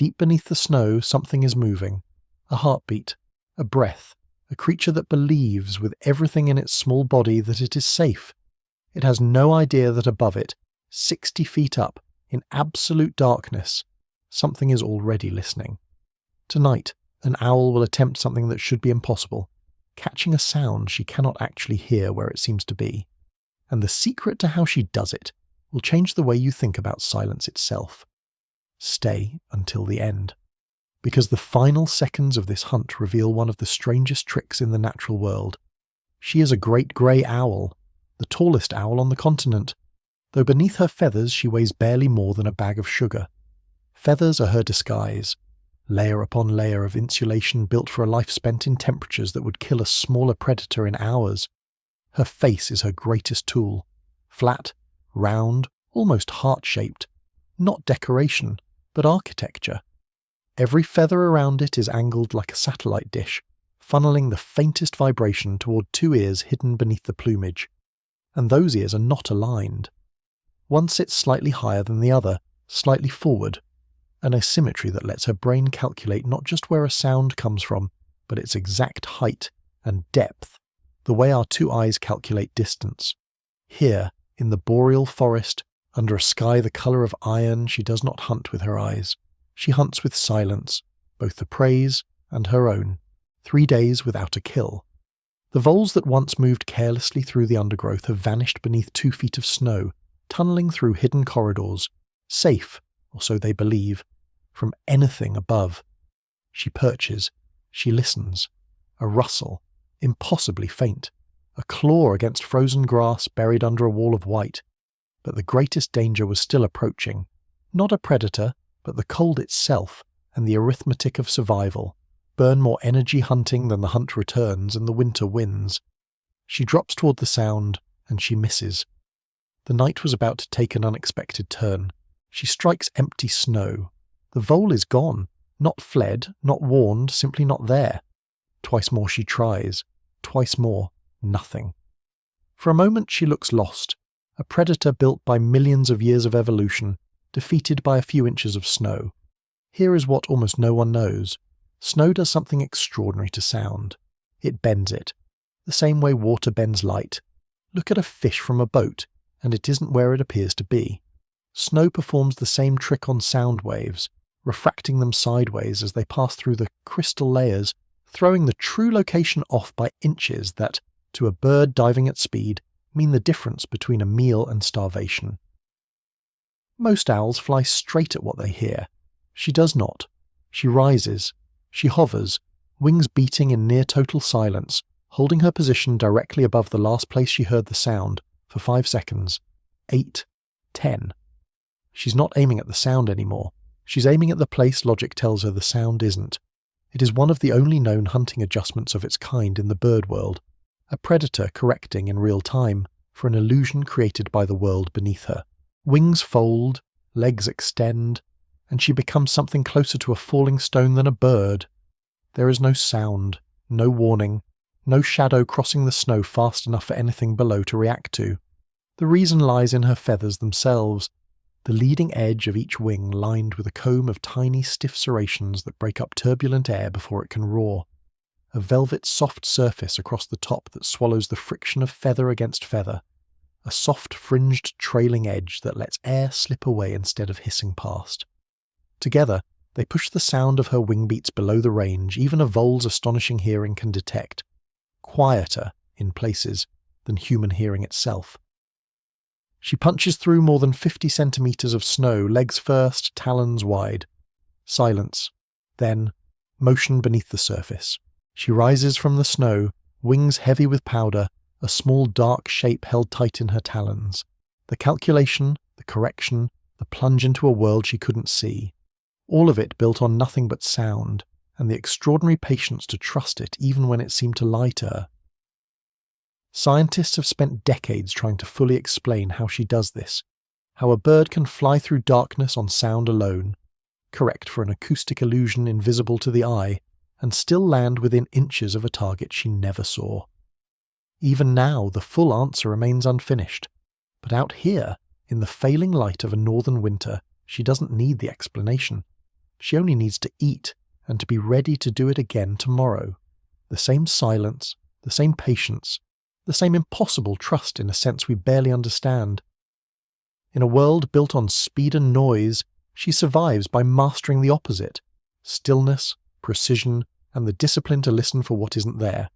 Deep beneath the snow, something is moving. A heartbeat, a breath, a creature that believes with everything in its small body that it is safe. It has no idea that above it, 60 feet up, in absolute darkness, something is already listening. Tonight, an owl will attempt something that should be impossible, catching a sound she cannot actually hear where it seems to be. And the secret to how she does it will change the way you think about silence itself. Stay until the end. Because the final seconds of this hunt reveal one of the strangest tricks in the natural world. She is a great grey owl, the tallest owl on the continent, though beneath her feathers she weighs barely more than a bag of sugar. Feathers are her disguise, layer upon layer of insulation built for a life spent in temperatures that would kill a smaller predator in hours. Her face is her greatest tool, flat, round, almost heart-shaped, not decoration, but architecture. Every feather around it is angled like a satellite dish, funneling the faintest vibration toward two ears hidden beneath the plumage. And those ears are not aligned. One sits slightly higher than the other, slightly forward, an asymmetry that lets her brain calculate not just where a sound comes from, but its exact height and depth, the way our two eyes calculate distance. Here, in the boreal forest, under a sky the colour of iron, she does not hunt with her eyes. She hunts with silence, both the prey's and her own. 3 days without a kill. The voles that once moved carelessly through the undergrowth have vanished beneath 2 feet of snow, tunnelling through hidden corridors, safe, or so they believe, from anything above. She perches, she listens. A rustle, impossibly faint. A claw against frozen grass buried under a wall of white. But the greatest danger was still approaching. Not a predator, but the cold itself and the arithmetic of survival. Burn more energy hunting than the hunt returns and the winter wins. She drops toward the sound, and she misses. The night was about to take an unexpected turn. She strikes empty snow. The vole is gone, not fled, not warned, simply not there. Twice more she tries. Twice more, nothing. For a moment she looks lost, a predator built by millions of years of evolution, defeated by a few inches of snow. Here is what almost no one knows. Snow does something extraordinary to sound. It bends it, the same way water bends light. Look at a fish from a boat, and it isn't where it appears to be. Snow performs the same trick on sound waves, refracting them sideways as they pass through the crystal layers, throwing the true location off by inches that, to a bird diving at speed, mean the difference between a meal and starvation. Most owls fly straight at what they hear. She does not. She rises. She hovers, wings beating in near-total silence, holding her position directly above the last place she heard the sound, for 5 seconds. 8. 10. She's not aiming at the sound anymore. She's aiming at the place logic tells her the sound isn't. It is one of the only known hunting adjustments of its kind in the bird world, a predator correcting in real time for an illusion created by the world beneath her. Wings fold, legs extend, and she becomes something closer to a falling stone than a bird. There is no sound, no warning, no shadow crossing the snow fast enough for anything below to react to. The reason lies in her feathers themselves, the leading edge of each wing lined with a comb of tiny stiff serrations that break up turbulent air before it can roar. A velvet soft surface across the top that swallows the friction of feather against feather. A soft fringed trailing edge that lets air slip away instead of hissing past. Together, they push the sound of her wing beats below the range even a vole's astonishing hearing can detect. Quieter, in places, than human hearing itself. She punches through more than 50 centimeters of snow, legs first, talons wide. Silence. Then, motion beneath the surface. She rises from the snow, wings heavy with powder, a small dark shape held tight in her talons. The calculation, the correction, the plunge into a world she couldn't see. All of it built on nothing but sound, and the extraordinary patience to trust it even when it seemed to lie to her. Scientists have spent decades trying to fully explain how she does this, how a bird can fly through darkness on sound alone, correct for an acoustic illusion invisible to the eye, and still land within inches of a target she never saw. Even now, the full answer remains unfinished, but out here, in the failing light of a northern winter, she doesn't need the explanation. She only needs to eat and to be ready to do it again tomorrow. The same silence, the same patience, the same impossible trust in a sense we barely understand. In a world built on speed and noise, she survives by mastering the opposite: stillness, precision, and the discipline to listen for what isn't there.